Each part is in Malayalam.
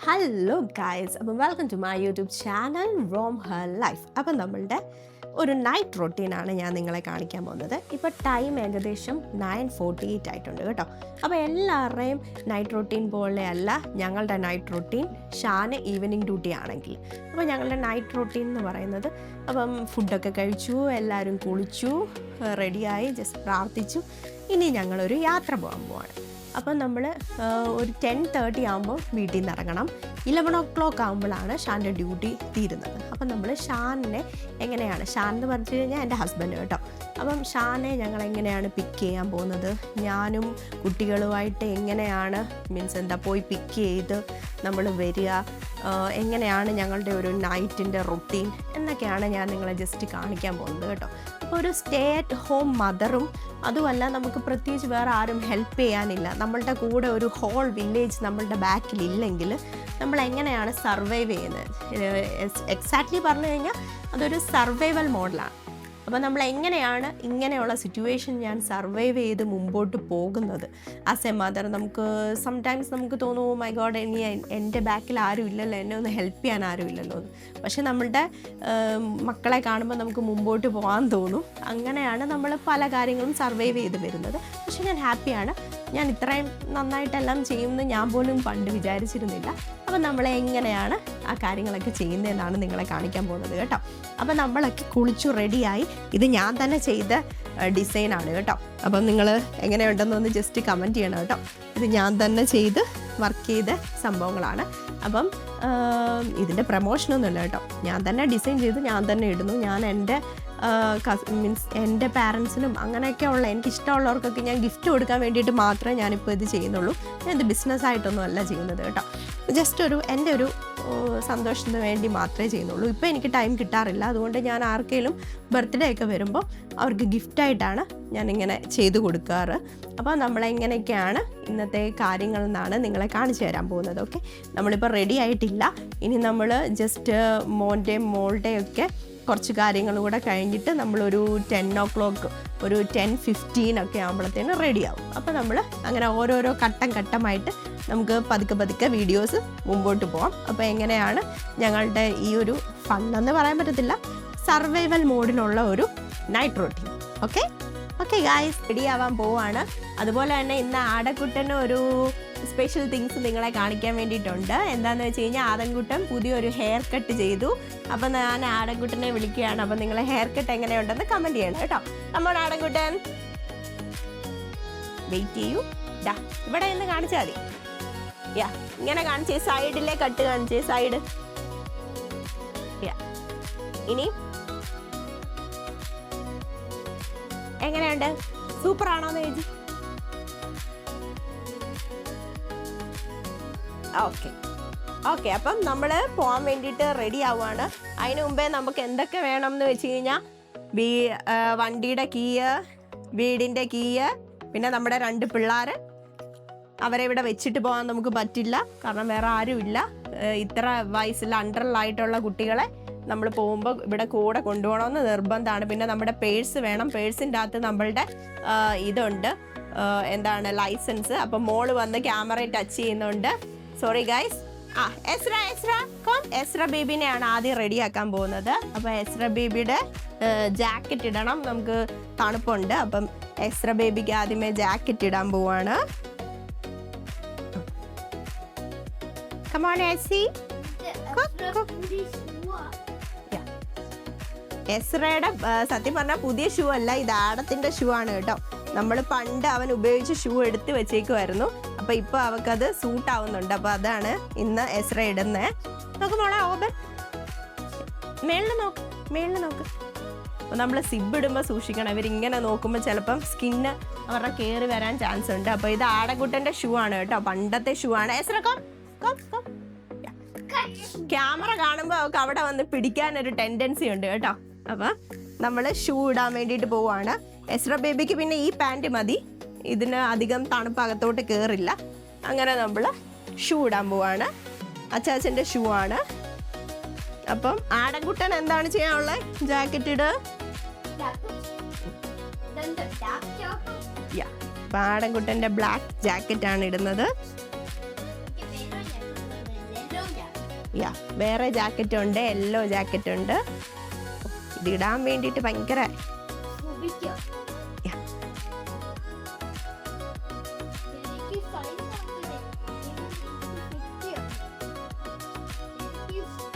ഹലോ ഗൈസ്, അപ്പം welcome to my YouTube channel roam her life. അപ്പം നമ്മളുടെ ഒരു നൈറ്റ് റൊട്ടീനാണ് ഞാൻ നിങ്ങളെ കാണിക്കാൻ പോകുന്നത്. ഇപ്പോൾ ടൈം ഏകദേശം 9:48 ആയിട്ടുണ്ട് കേട്ടോ. അപ്പോൾ എല്ലാവരുടെയും നൈറ്റ് റൊട്ടീൻ പോലെ അല്ല ഞങ്ങളുടെ night routine. Shaan evening duty ആണെങ്കിൽ അപ്പോൾ ഞങ്ങളുടെ നൈറ്റ് റൊട്ടീൻ എന്ന് പറയുന്നത്, അപ്പം ഫുഡൊക്കെ കഴിച്ചു, എല്ലാവരും കുളിച്ചു, റെഡിയായി, ജസ്റ്റ് പ്രാർത്ഥിച്ചു. ഇനി ഞങ്ങളൊരു യാത്ര പോകാൻ പോവാണ്. അപ്പം നമ്മൾ ഒരു 10:30 ആകുമ്പോൾ വീട്ടിൽ നിന്ന് ഇറങ്ങണം. 11 o'clock ആകുമ്പോഴാണ് ഷാൻ്റെ ഡ്യൂട്ടി തീരുന്നത്. അപ്പം നമ്മൾ ഷാനിനെ എങ്ങനെയാണ്, ഷാൻ എന്ന് പറഞ്ഞു കഴിഞ്ഞാൽ എൻ്റെ ഹസ്ബൻഡ് കേട്ടോ. അപ്പം ഷാനെ ഞങ്ങൾ എങ്ങനെയാണ് പിക്ക് ചെയ്യാൻ പോകുന്നത്, ഞാനും കുട്ടികളുമായിട്ട് എങ്ങനെയാണ് പോയി പിക്ക് ചെയ്ത് നമ്മൾ വരിക, എങ്ങനെയാണ് ഞങ്ങളുടെ ഒരു നൈറ്റിൻ്റെ റൊട്ടീൻ എന്നൊക്കെയാണ് ഞാൻ നിങ്ങളെ ജസ്റ്റ് കാണിക്കാൻ പോകുന്നത് കേട്ടോ. അപ്പോൾ ഒരു സ്റ്റേ അറ്റ് ഹോം മദറും അതുമല്ല, നമുക്ക് പ്രത്യേകിച്ച് വേറെ ആരും ഹെൽപ്പ് ചെയ്യാനില്ല, നമ്മളുടെ കൂടെ ഒരു ഹോൾ വില്ലേജ് നമ്മളുടെ ബാക്കിലില്ലെങ്കിൽ നമ്മൾ എങ്ങനെയാണ് സർവൈവ് ചെയ്യുന്നത്. എക്സാക്ട്ലി പറഞ്ഞു കഴിഞ്ഞാൽ അതൊരു സർവൈവൽ മോഡലാണ്. അപ്പോൾ നമ്മൾ എങ്ങനെയാണ് ഇങ്ങനെയുള്ള സിറ്റുവേഷൻ ഞാൻ സർവൈവ് ചെയ്ത് മുമ്പോട്ട് പോകുന്നത് ആസ് എ മദർ. നമുക്ക് സംടൈംസ് നമുക്ക് തോന്നും, മൈ ഗോഡ്, ഇനി എൻ്റെ ബാക്കിൽ ആരും ഇല്ലല്ലോ, എന്നെ ഒന്ന് ഹെൽപ്പ് ചെയ്യാൻ ആരും ഇല്ലല്ലോ എന്ന്. പക്ഷെ നമ്മളുടെ മക്കളെ കാണുമ്പോൾ നമുക്ക് മുമ്പോട്ട് പോകാൻ തോന്നും. അങ്ങനെയാണ് നമ്മൾ പല കാര്യങ്ങളും സർവൈവ് ചെയ്ത് വരുന്നത്. പക്ഷെ ഞാൻ ഹാപ്പിയാണ്. ഞാൻ ഇത്രയും നന്നായിട്ടെല്ലാം ചെയ്യുമെന്ന് ഞാൻ പോലും പണ്ട് വിചാരിച്ചിരുന്നില്ല. അപ്പം നമ്മളെ എങ്ങനെയാണ് ആ കാര്യങ്ങളൊക്കെ ചെയ്യുന്നതെന്നാണ് നിങ്ങളെ കാണിക്കാൻ പോകുന്നത് കേട്ടോ. അപ്പം നമ്മളൊക്കെ കുളിച്ചു റെഡിയായി. ഇത് ഞാൻ തന്നെ ചെയ്ത ഡിസൈനാണ് കേട്ടോ. അപ്പം നിങ്ങൾ എങ്ങനെയുണ്ടെന്നൊന്ന് ജസ്റ്റ് കമൻറ്റ് ചെയ്യണം കേട്ടോ. ഇത് ഞാൻ തന്നെ ചെയ്ത് വർക്ക് ചെയ്ത സംഭവങ്ങളാണ്. അപ്പം ഇതിൻ്റെ പ്രമോഷനൊന്നുമില്ല കേട്ടോ. ഞാൻ തന്നെ ഡിസൈൻ ചെയ്ത് ഞാൻ തന്നെ ഇടുന്നു. ഞാൻ എൻ്റെ എൻ്റെ പാരൻസിനും അങ്ങനെയൊക്കെ ഉള്ള എനിക്കിഷ്ടമുള്ളവർക്കൊക്കെ ഞാൻ ഗിഫ്റ്റ് കൊടുക്കാൻ വേണ്ടിയിട്ട് മാത്രമേ ഞാനിപ്പോൾ ഇത് ചെയ്യുന്നുള്ളൂ. ഞാനിത് ബിസിനസ്സായിട്ടൊന്നും അല്ല ചെയ്യുന്നത് കേട്ടോ. ജസ്റ്റ് എൻ്റെ ഒരു സന്തോഷത്തിന് വേണ്ടി മാത്രമേ ചെയ്യുന്നുള്ളൂ. ഇപ്പോൾ എനിക്ക് ടൈം കിട്ടാറില്ല. അതുകൊണ്ട് ഞാൻ ആർക്കെങ്കിലും ബർത്ത്ഡേ ഒക്കെ വരുമ്പോൾ അവർക്ക് ഗിഫ്റ്റായിട്ടാണ് ഞാനിങ്ങനെ ചെയ്ത് കൊടുക്കാറ്. അപ്പോൾ നമ്മളെങ്ങനെയൊക്കെയാണ് ഇന്നത്തെ കാര്യങ്ങൾ എന്നാണ് നിങ്ങളെ കാണിച്ചു തരാൻ പോകുന്നത്. ഓക്കെ, നമ്മളിപ്പോൾ റെഡി ആയിട്ടില്ല. ഇനി നമ്മൾ ജസ്റ്റ് മോൻ്റെയും മോളുടെയും ഒക്കെ കുറച്ച് കാര്യങ്ങളും കൂടെ കഴിഞ്ഞിട്ട് നമ്മളൊരു 10 o'clock, ഒരു 10:15 ഒക്കെ ആകുമ്പോഴത്തേനും റെഡിയാവും. അപ്പോൾ നമ്മൾ അങ്ങനെ ഓരോരോ ഘട്ടമായിട്ട് നമുക്ക് പതുക്കെ വീഡിയോസ് മുമ്പോട്ട് പോകാം. അപ്പോൾ എങ്ങനെയാണ് ഞങ്ങളുടെ ഈ ഒരു ഫണ്ണെന്ന് പറയാൻ പറ്റത്തില്ല, സർവൈവൽ മോഡിലുള്ള ഒരു night routine. Okay guys, ready ആവാൻ പോവാണ്. അതുപോലെ തന്നെ ഇന്ന് ആടക്കുട്ടന് ഒരു സ്പെഷ്യൽ തിങ്സ് നിങ്ങളെ കാണിക്കാൻ വേണ്ടിയിട്ടുണ്ട്. എന്താണെന്ന് വെച്ച് കഴിഞ്ഞാൽ ആദൻകുട്ടൻ പുതിയൊരു ഹെയർ കട്ട് ചെയ്തു. അപ്പം ഞാൻ ആടൻകുട്ടനെ വിളിക്കുകയാണ്. അപ്പം നിങ്ങളെ ഹെയർ കട്ട് എങ്ങനെയുണ്ടെന്ന് കമൻറ്റ് ചെയ്യണം കേട്ടോ. നമ്മൾ ആടൻകുട്ടൻ വെയിറ്റ് ചെയ്യൂ. ഇവിടെ നിന്ന് കാണിച്ചാൽ മതി. ഇങ്ങനെ കാണിച്ചേ, സൈഡിലെ കട്ട് കാണിച്ചേ, സൈഡ്. ഇനി എങ്ങനെയുണ്ട്, സൂപ്പർ ആണോന്ന് ചോദിച്ചു. ഓക്കെ അപ്പം നമ്മൾ പോകാൻ വേണ്ടിയിട്ട് റെഡി ആവുകയാണ്. അതിന് മുമ്പേ നമുക്ക് എന്തൊക്കെ വേണം എന്ന് വെച്ച് കഴിഞ്ഞാൽ വണ്ടിയുടെ കീയ്, വീടിൻ്റെ കീയ്, പിന്നെ നമ്മുടെ 2 പിള്ളേർ, അവരെ ഇവിടെ വെച്ചിട്ട് പോകാൻ നമുക്ക് പറ്റില്ല, കാരണം വേറെ ആരുമില്ല. ഇത്ര വയസ്സിൽ അണ്ടറിലായിട്ടുള്ള കുട്ടികളെ നമ്മൾ പോകുമ്പോൾ ഇവിടെ കൂടെ കൊണ്ടുപോകണമെന്ന് നിർബന്ധമാണ്. പിന്നെ നമ്മുടെ പേഴ്സ് വേണം. പേഴ്സിൻ്റെ അകത്ത് നമ്മളുടെ ഇതുണ്ട്, ലൈസൻസ്. അപ്പം മോള് വന്ന് ക്യാമറ ടച്ച് ചെയ്യുന്നുണ്ട്. Sorry guys. എസ്ര ബേബിനെയാണ് ആദ്യം റെഡിയാക്കാൻ പോകുന്നത്. അപ്പം എസ്ര ബേബിയുടെ ജാക്കറ്റ് ഇടണം, നമുക്ക് തണുപ്പുണ്ട്. അപ്പം എസ്ര ബേബിക്ക് ആദ്യമേ ജാക്കറ്റ് ഇടാൻ പോവാണ്. Come on, Essie. എസ്രയുടെ സത്യം പറഞ്ഞാൽ പുതിയ ഷൂ അല്ല, ഇത് ആടത്തിൻ്റെ ഷൂ ആണ് കേട്ടോ. നമ്മൾ പണ്ട് അവൻ ഉപയോഗിച്ച ഷൂ എടുത്ത് വെച്ചേക്കുമായിരുന്നു. അപ്പോൾ ഇപ്പോൾ അവൾക്കത് സൂട്ട് ആവുന്നുണ്ട്. അപ്പോൾ അതാണ് ഇന്ന് എസ്ര ഇടുന്നത്. നോക്ക് മോളെ, ഓബൻ മേളിൽ നോക്ക്. അപ്പോൾ നമ്മൾ സിബ് ഇടുമ്പോൾ സൂക്ഷിക്കണം. ഇവരിങ്ങനെ നോക്കുമ്പോൾ ചിലപ്പം സ്കിന്ന് അവരുടെ കയറി വരാൻ ചാൻസ് ഉണ്ട്. അപ്പോൾ ഇത് ആടക്കുട്ടൻ്റെ ഷൂ ആണ് കേട്ടോ, പണ്ടത്തെ ഷൂ ആണ്. എസ്ര ക്യാമറ കാണുമ്പോൾ അവൾക്ക് അവിടെ വന്ന് പിടിക്കാനൊരു ടെൻഡൻസി ഉണ്ട് കേട്ടോ. അപ്പോൾ നമ്മൾ ഷൂ ഇടാൻ വേണ്ടിയിട്ട് പോവാണ്. എസ്ര ബേബിക്ക് പിന്നെ ഈ പാൻറ്റ് മതി, ഇതിന് അധികം തണുപ്പ് അകത്തോട്ട് കയറില്ല. അങ്ങനെ നമ്മൾ ഷൂ ഇടാൻ പോവാണ്. അച്ചാച്ചൻ്റെ ഷൂ ആണ്. അപ്പം ആടൻകുട്ടൻ എന്താണ് ചെയ്യാനുള്ളത്? ജാക്കറ്റ് ഇട്. അപ്പം ആടൻകുട്ടൻ്റെ ബ്ലാക്ക് ജാക്കറ്റ് ആണ് ഇടുന്നത്. യാ വേറെ ജാക്കറ്റ് ഉണ്ട്, യെല്ലോ ജാക്കറ്റ് ഉണ്ട്. ഇതിടാൻ വേണ്ടിയിട്ട് ഭയങ്കര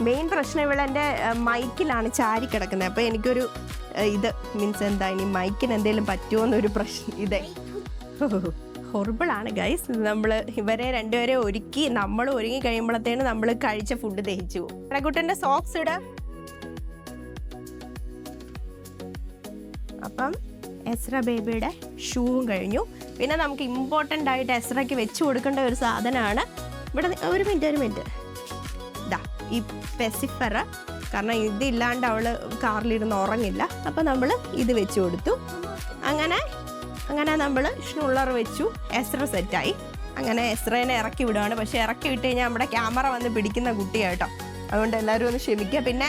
മെയിൻ പ്രശ്നം ഇവിടെ എൻ്റെ മൈക്കിലാണ് ചാരി കിടക്കുന്നത്. അപ്പോൾ എനിക്കൊരു ഇത് മീൻസ് എന്താ ഇനി മൈക്കിന് എന്തെങ്കിലും പറ്റുമോ എന്നൊരു പ്രശ്നം. ഇതേ ഹൊറിബിളാണ് ഗൈസ്. നമ്മൾ ഇവരെ രണ്ടുപേരെ ഒരുക്കി നമ്മൾ ഒരുങ്ങി കഴിയുമ്പോഴത്തേന് നമ്മൾ കഴിച്ച ഫുഡ് ദഹിച്ചു പോകും. കുട്ടൻ്റെ സോക്സ് ഇട. അപ്പം എസ്ര ബേബിയുടെ ഷൂവും കഴിഞ്ഞു. പിന്നെ നമുക്ക് ഇമ്പോർട്ടൻ്റ് ആയിട്ട് എസ്രയ്ക്ക് വെച്ച് കൊടുക്കേണ്ട ഒരു സാധനമാണ് ഇവിടെ. ഒരു മിനിറ്റ് ഇതാ ഈ പെസിഫറ. കാരണം ഇതില്ലാണ്ട് അവൾ കാറിലിരുന്ന് ഉറങ്ങില്ല. അപ്പം നമ്മൾ ഇത് വെച്ച് കൊടുത്തു. അങ്ങനെ നമ്മൾ ഷ്നുള്ളർ വെച്ചു. എസ്ര സെറ്റായി. അങ്ങനെ എസ്രേനെ ഇറക്കി വിടുകയാണ്. പക്ഷേ ഇറക്കി വിട്ട് കഴിഞ്ഞാൽ നമ്മുടെ ക്യാമറ വന്ന് പിടിക്കുന്ന കുട്ടിയായിട്ടോ. അതുകൊണ്ട് എല്ലാവരും ഒന്ന് ക്ഷമിക്കുക. പിന്നെ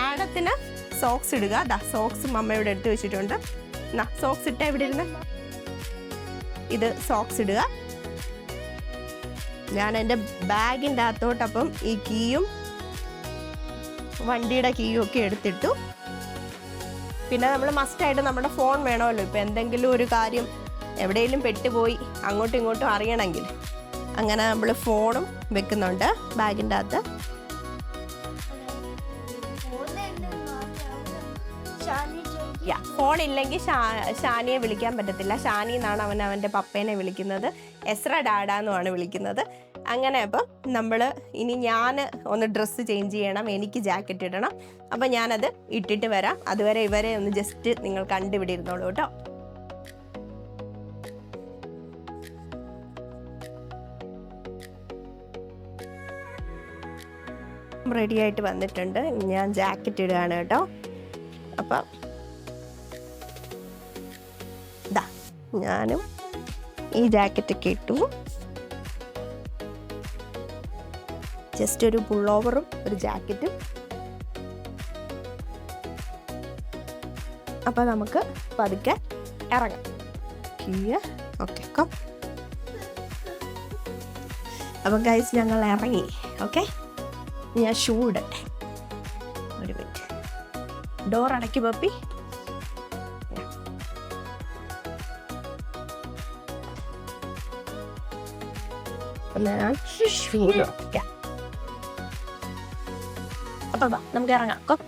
ആഡത്തിന് സോക്സ് ഇടുക. ദാ സോക്സ് മമ്മയോട് എടുത്ത് വെച്ചിട്ടുണ്ട്. സോക്സ് ഇട്ട എവിടെ ഇരുന്ന് ഇത് സോക്സ് ഇടുക. ഞാൻ എൻ്റെ ബാഗിൻ്റെ അകത്തോട്ടപ്പം ഈ കീയും വണ്ടിയുടെ കീയും ഒക്കെ എടുത്തിട്ടു. പിന്നെ നമ്മൾ മസ്റ്റായിട്ട് നമ്മുടെ ഫോൺ വേണമല്ലോ. ഇപ്പം എന്തെങ്കിലും ഒരു കാര്യം എവിടെയെങ്കിലും പെട്ടുപോയി അങ്ങോട്ടും ഇങ്ങോട്ടും അറിയണമെങ്കിൽ. അങ്ങനെ നമ്മൾ ഫോണും വെക്കുന്നുണ്ട് ബാഗിൻ്റെ അകത്ത്. ഫോൺ ഇല്ലെങ്കിൽ ഷാനിയെ വിളിക്കാൻ പറ്റത്തില്ല. ഷാനി എന്നാണ് അവൻ്റെ പപ്പേനെ വിളിക്കുന്നത്. എസ്ര ഡാഡാന്നുമാണ് വിളിക്കുന്നത്. അങ്ങനെ അപ്പം നമ്മൾ ഇനി ഞാൻ ഒന്ന് ഡ്രസ്സ് ചേഞ്ച് ചെയ്യണം. എനിക്ക് ജാക്കറ്റ് ഇടണം. അപ്പം ഞാനത് ഇട്ടിട്ട് വരാം. അതുവരെ ഇവരെ ഒന്ന് ജസ്റ്റ് നിങ്ങൾ കണ്ടുപിടിയിരുന്നോളൂ കേട്ടോ. റെഡി ആയിട്ട് വന്നിട്ടുണ്ട്. ഞാൻ ജാക്കറ്റ് ഇടുകയാണ് കേട്ടോ. അപ്പം ഇതാ ഞാനും ഈ ജാക്കറ്റൊക്കെ ഇട്ടു. ജസ്റ്റ് ഒരു പുള്ളോവറും ഒരു ജാക്കറ്റും. അപ്പം നമുക്ക് പതുക്കെ ഇറങ്ങാം. Okay come. അപ്പം ഗൈസ് ഞങ്ങൾ ഇറങ്ങി. ഓക്കെ ഞാൻ ഷൂ ഇടട്ടെ. ഒരു മിനിറ്റ്. ഡോർ അടയ്ക്ക് പപ്പി. ഞാൻ ഷൂ ഇടാം. അപ്പം നമുക്ക് ഇറങ്ങാം.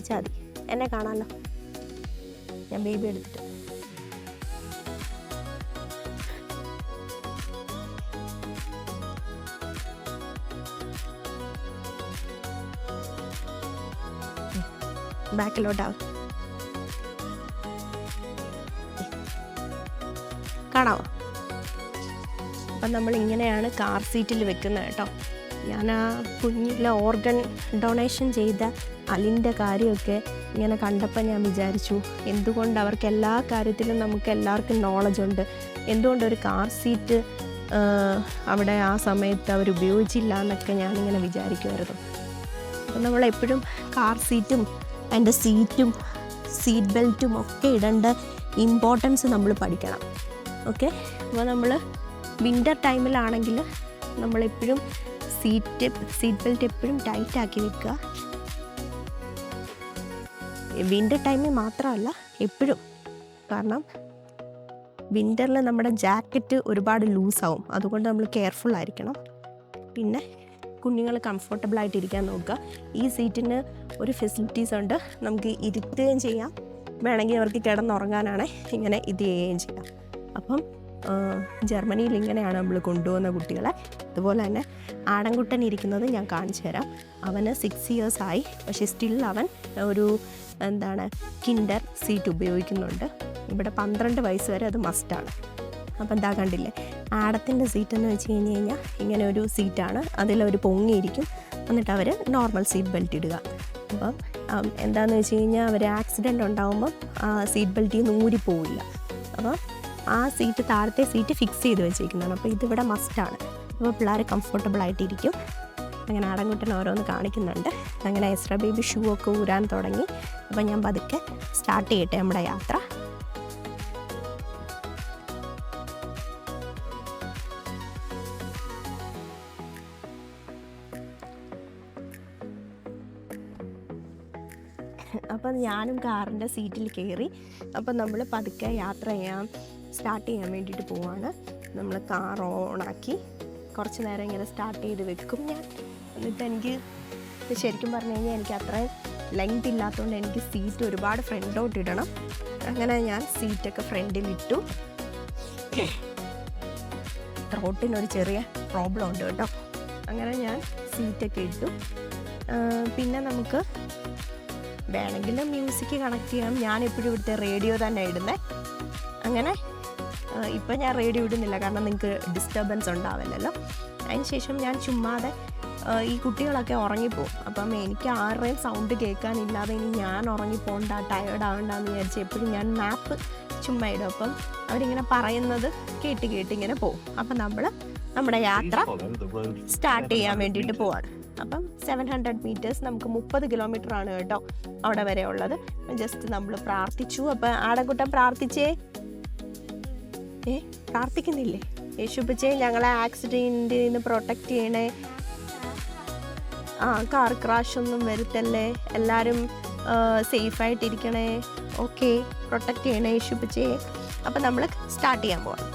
മതി എന്നെ കാണാമല്ലോ. ഞാൻ ബേബി എടുത്തിട്ട് ബാക്കിലോട്ടാവും. കാണാമോ? അപ്പം നമ്മൾ ഇങ്ങനെയാണ് കാർ സീറ്റിൽ വെക്കുന്നത് കേട്ടോ. ഞാൻ ആ കുഞ്ഞിലെ ഓർഗൻ ഡൊണേഷൻ ചെയ്ത അലിൻ്റെ കാര്യമൊക്കെ ഇങ്ങനെ കണ്ടപ്പോൾ ഞാൻ വിചാരിച്ചു, എന്തുകൊണ്ട് അവർക്ക് എല്ലാ കാര്യത്തിലും നമുക്ക് എല്ലാവർക്കും നോളജുണ്ട്, എന്തുകൊണ്ടൊരു കാർ സീറ്റ് അവിടെ ആ സമയത്ത് അവർ ഉപയോഗിച്ചില്ല എന്നൊക്കെ ഞാനിങ്ങനെ വിചാരിക്കുമായിരുന്നു. അപ്പം നമ്മളെപ്പോഴും കാർ സീറ്റും അതിൻ്റെ സീറ്റ് ബെൽറ്റും ഒക്കെ ഇടേണ്ട ഇമ്പോർട്ടൻസ് നമ്മൾ പഠിക്കണം. ഓക്കെ, അപ്പോൾ നമ്മൾ വിൻ്റർ ടൈമിലാണെങ്കിൽ നമ്മളെപ്പോഴും സീറ്റ് ബെൽറ്റ് എപ്പോഴും ടൈറ്റാക്കി വെക്കുക. വിൻ്റർ ടൈമിൽ മാത്രമല്ല എപ്പോഴും. കാരണം വിൻ്ററിൽ നമ്മുടെ ജാക്കറ്റ് ഒരുപാട് ലൂസാവും, അതുകൊണ്ട് നമ്മൾ കെയർഫുൾ ആയിരിക്കണം. പിന്നെ കുഞ്ഞുങ്ങൾ കംഫർട്ടബിളായിട്ടിരിക്കാൻ നോക്കുക. ഈ സീറ്റിന് ഒരു ഫെസിലിറ്റീസ് ഉണ്ട്, നമുക്ക് ഇരുത്തുകയും ചെയ്യാം, വേണമെങ്കിൽ അവർക്ക് കിടന്നുറങ്ങാനാണ് ഇങ്ങനെ ഇത് ചെയ്യുകയും ചെയ്യാം. അപ്പം ജർമ്മനിയിൽ ഇങ്ങനെയാണ് നമ്മൾ കൊണ്ടുപോകുന്ന കുട്ടികളെ. അതുപോലെ തന്നെ ആടൻകുട്ടൻ ഇരിക്കുന്നത് ഞാൻ കാണിച്ചു തരാം. അവന് 6 years ആയി, പക്ഷേ സ്റ്റിൽ അവൻ ഒരു കിൻഡർ സീറ്റ് ഉപയോഗിക്കുന്നുണ്ട്. ഇവിടെ 12 വയസ്സ് വരെ അത് മസ്റ്റാണ്. അപ്പം എന്താ കണ്ടില്ലേ, ആടത്തിൻ്റെ സീറ്റെന്ന് വെച്ച് കഴിഞ്ഞ് കഴിഞ്ഞാൽ ഇങ്ങനെ ഒരു സീറ്റാണ്, അതിലൊരു പൊങ്ങിയിരിക്കും, എന്നിട്ട് അവർ നോർമൽ സീറ്റ് ബെൽറ്റ് ഇടുക. അപ്പം എന്താണെന്ന് വെച്ച് കഴിഞ്ഞാൽ അവർ ആക്സിഡൻറ്റ് ഉണ്ടാകുമ്പം സീറ്റ് ബെൽറ്റിൽ നിന്ന് ഊരിപ്പോവില്ല. അപ്പോൾ ആ സീറ്റ്, താഴത്തെ സീറ്റ് ഫിക്സ് ചെയ്ത് വെച്ചിരിക്കുന്നതാണ്. അപ്പോൾ ഇതിവിടെ മസ്റ്റാണ്. അപ്പോൾ പിള്ളേർ കംഫർട്ടബിളായിട്ടിരിക്കും. അങ്ങനെ ആടൻകുട്ടൻ ഓരോന്ന് കാണിക്കുന്നുണ്ട്. അങ്ങനെ എസ്ര ബേബി ഷൂ ഒക്കെ ഊരാൻ തുടങ്ങി. അപ്പോൾ ഞാൻ പതുക്കെ സ്റ്റാർട്ട് ചെയ്യട്ടെ നമ്മുടെ യാത്ര. അപ്പം ഞാനും കാറിൻ്റെ സീറ്റിൽ കയറി. അപ്പം നമ്മൾ പതുക്കെ യാത്ര സ്റ്റാർട്ട് ചെയ്യാൻ വേണ്ടിയിട്ട് പോവാണ്. നമ്മൾ കാർ ഓണാക്കി കുറച്ച് നേരം ഇങ്ങനെ സ്റ്റാർട്ട് ചെയ്ത് വെക്കും ഞാൻ. എന്നിട്ട് എനിക്ക് ശരിക്കും പറഞ്ഞു കഴിഞ്ഞാൽ എനിക്ക് അത്രയും ലെങ്ത് ഇല്ലാത്തതുകൊണ്ട് എനിക്ക് സീറ്റ് ഒരുപാട് ഫ്രണ്ടിലോട്ട് ഇടണം. അങ്ങനെ ഞാൻ സീറ്റൊക്കെ ഫ്രണ്ടിലിട്ടു. ത്രോട്ടിനൊരു ചെറിയ പ്രോബ്ലം ഉണ്ട് കേട്ടോ. അങ്ങനെ ഞാൻ സീറ്റൊക്കെ ഇട്ടു. പിന്നെ നമുക്ക് വേണമെങ്കിൽ മ്യൂസിക് കണക്ട് ചെയ്യാം. ഞാനെപ്പോഴും ഇവിടുത്തെ റേഡിയോ തന്നെ ഇടുന്നത്. അങ്ങനെ ഇപ്പം ഞാൻ റേഡിയോ ഇടുന്നില്ല, കാരണം നിങ്ങൾക്ക് ഡിസ്റ്റർബൻസ് ഉണ്ടാവില്ലല്ലോ. അതിന് ശേഷം ഞാൻ ചുമ്മാതെ ഈ കുട്ടികളൊക്കെ ഉറങ്ങിപ്പോവും. അപ്പം എനിക്ക് ആരുടെയും സൗണ്ട് കേൾക്കാനില്ലാതെ ഇനി ഞാൻ ഉറങ്ങിപ്പോണ്ട, ടയേർഡാവണ്ടെന്ന് വിചാരിച്ച് എപ്പോഴും ഞാൻ മാപ്പ് ചുമ്മാ ഇടും. അപ്പം അവരിങ്ങനെ പറയുന്നത് കേട്ട് ഇങ്ങനെ പോവും. അപ്പം നമ്മൾ നമ്മുടെ യാത്ര സ്റ്റാർട്ട് ചെയ്യാൻ വേണ്ടിയിട്ട് പോവാണ്. അപ്പം 700 meters, നമുക്ക് 30 kilometer കേട്ടോ അവിടെ വരെ ഉള്ളത്. ജസ്റ്റ് നമ്മൾ പ്രാർത്ഥിച്ചു. അപ്പം ആടൻകുട്ടൻ പ്രാർത്ഥിച്ചേ, പ്രാർത്ഥിക്കുന്നില്ലേ? യേശുപ്പച്ചേ ഞങ്ങളെ ആക്സിഡൻറ്റിൽ നിന്ന് പ്രൊട്ടക്റ്റ് ചെയ്യണേ, കാർ ക്രാഷ് ഒന്നും വരുത്തല്ലേ, എല്ലാവരും സേഫായിട്ടിരിക്കണേ, ഓക്കെ പ്രൊട്ടക്റ്റ് ചെയ്യണേ യേശുപ്പച്ചേ. അപ്പം നമ്മൾ സ്റ്റാർട്ട് ചെയ്യാൻ പോവാം.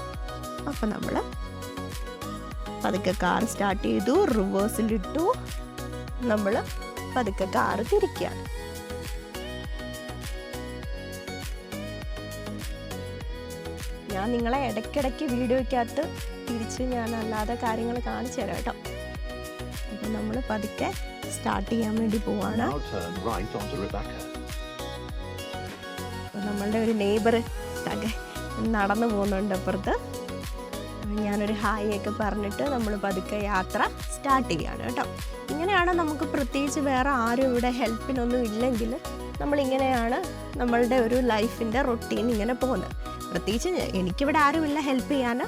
അപ്പം നമ്മൾ പതുക്കെ കാർ സ്റ്റാർട്ട് ചെയ്തു, റിവേഴ്സിലിട്ടു, നമ്മൾ പതുക്കെ കാറ് തിരിക്കുകയാണ്. ഞാൻ നിങ്ങളെ ഇടയ്ക്കിടയ്ക്ക് വീഡിയോയ്ക്കകത്ത് തിരിച്ച് ഞാൻ അല്ലാതെ കാര്യങ്ങൾ കാണിച്ചു തരാം കേട്ടോ. അപ്പം നമ്മൾ പതുക്കെ സ്റ്റാർട്ട് ചെയ്യാൻ വേണ്ടി പോവാണ്. നമ്മളുടെ ഒരു നെയ്ബർ നടന്നു പോകുന്നുണ്ട് അപ്പുറത്ത്. ഞാനൊരു ഹായ് ഒക്കെ പറഞ്ഞിട്ട് നമ്മൾ പതുക്കെ യാത്ര സ്റ്റാർട്ട് ചെയ്യാണ് കേട്ടോ. ഇങ്ങനെയാണ് നമുക്ക്, പ്രത്യേകിച്ച് വേറെ ആരും ഇവിടെ ഹെൽപ്പിനൊന്നും ഇല്ലെങ്കിൽ നമ്മളിങ്ങനെയാണ് നമ്മളുടെ ഒരു ലൈഫിൻ്റെ റൊട്ടീൻ ഇങ്ങനെ പോകുന്നത്. പ്രത്യേകിച്ച് എനിക്കിവിടെ ആരുമില്ല ഹെൽപ്പ് ചെയ്യാൻ.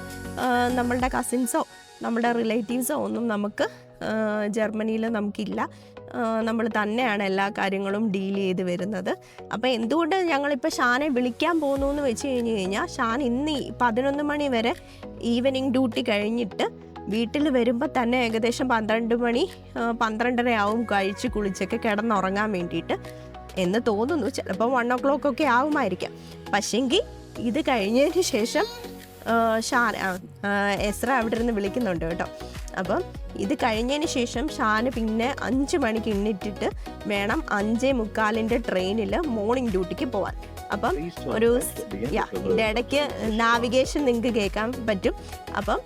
നമ്മളുടെ കസിൻസോ നമ്മുടെ റിലേറ്റീവ്സോ ഒന്നും നമുക്ക് ജർമ്മനിയിൽ നമുക്കില്ല. നമ്മൾ തന്നെയാണ് എല്ലാ കാര്യങ്ങളും ഡീൽ ചെയ്ത് വരുന്നത്. അപ്പോൾ എന്തുകൊണ്ട് ഞങ്ങളിപ്പോൾ ഷാനെ വിളിക്കാൻ പോകുന്നു എന്ന് വെച്ച് കഴിഞ്ഞാൽ, ഷാൻ ഇന്ന് 11 മണി വരെ ഈവനിങ് ഡ്യൂട്ടി കഴിഞ്ഞിട്ട് വീട്ടിൽ വരുമ്പോൾ തന്നെ ഏകദേശം 12 മണി 12:30 ആവും കഴിച്ച് കുളിച്ചൊക്കെ കിടന്നുറങ്ങാൻ വേണ്ടിയിട്ട് എന്ന് തോന്നുന്നു. ചിലപ്പോൾ 1 o'clock ഒക്കെ ആവുമായിരിക്കാം. പക്ഷേങ്കിൽ ഇത് കഴിഞ്ഞതിന് ശേഷം എസ്ര അവിടെ ഇരുന്ന് വിളിക്കുന്നുണ്ട് കേട്ടോ. അപ്പം ഇത് കഴിഞ്ഞതിന് ശേഷം ഷാന് പിന്നെ 5 മണിക്ക് എണ്ണിട്ടിട്ട് വേണം 5:45 ട്രെയിനിൽ മോർണിംഗ് ഡ്യൂട്ടിക്ക് പോവാൻ. അപ്പം ഒരു ഇതിൻ്റെ ഇടയ്ക്ക് നാവിഗേഷൻ നിങ്ങൾക്ക് കേൾക്കാൻ പറ്റും. അപ്പം